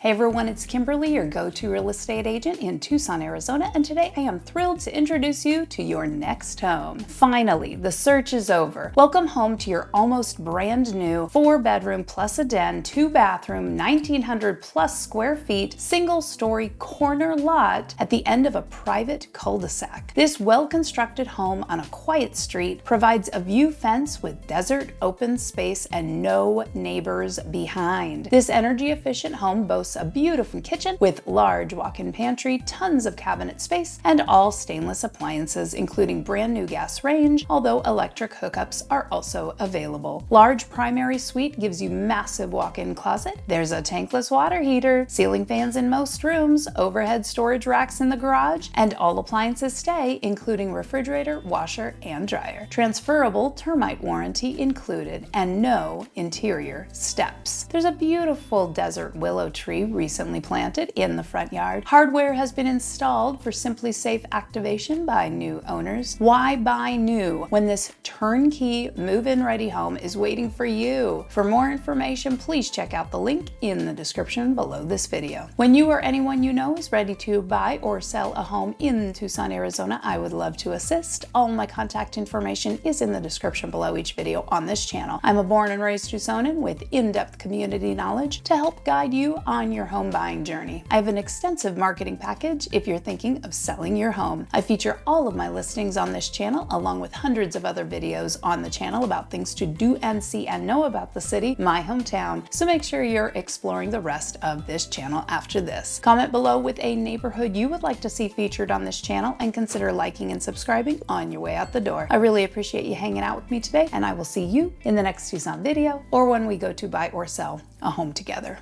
Hey everyone, it's Kimberly, your go-to real estate agent in Tucson, Arizona, and today I am thrilled to introduce you to your next home. Finally, the search is over. Welcome home to your almost brand new 4-bedroom plus a den, 2-bathroom, 1,900 plus square feet, single-story corner lot at the end of a private cul-de-sac. This well-constructed home on a quiet street provides a view fence with desert, open space, and no neighbors behind. This energy-efficient home boasts a beautiful kitchen with large walk-in pantry, tons of cabinet space, and all stainless appliances, including brand new gas range, although electric hookups are also available. Large primary suite gives you massive walk-in closet. There's a tankless water heater, ceiling fans in most rooms, overhead storage racks in the garage, and all appliances stay, including refrigerator, washer, and dryer. Transferable termite warranty included, and no interior steps. There's a beautiful desert willow tree recently planted in the front yard. Hardware has been installed for SimpliSafe activation by new owners. Why buy new when this turnkey move-in ready home is waiting for you? For more information, please check out the link in the description below this video. When you or anyone you know is ready to buy or sell a home in Tucson, Arizona, I would love to assist. All my contact information is in the description below each video on this channel. I'm a born and raised Tucsonan with in-depth community knowledge to help guide you on your home buying journey. I have an extensive marketing package if you're thinking of selling your home. I feature all of my listings on this channel along with hundreds of other videos on the channel about things to do and see and know about the city, my hometown, so make sure you're exploring the rest of this channel after this. Comment below with a neighborhood you would like to see featured on this channel and consider liking and subscribing on your way out the door. I really appreciate you hanging out with me today, and I will see you in the next Tucson video or when we go to buy or sell a home together.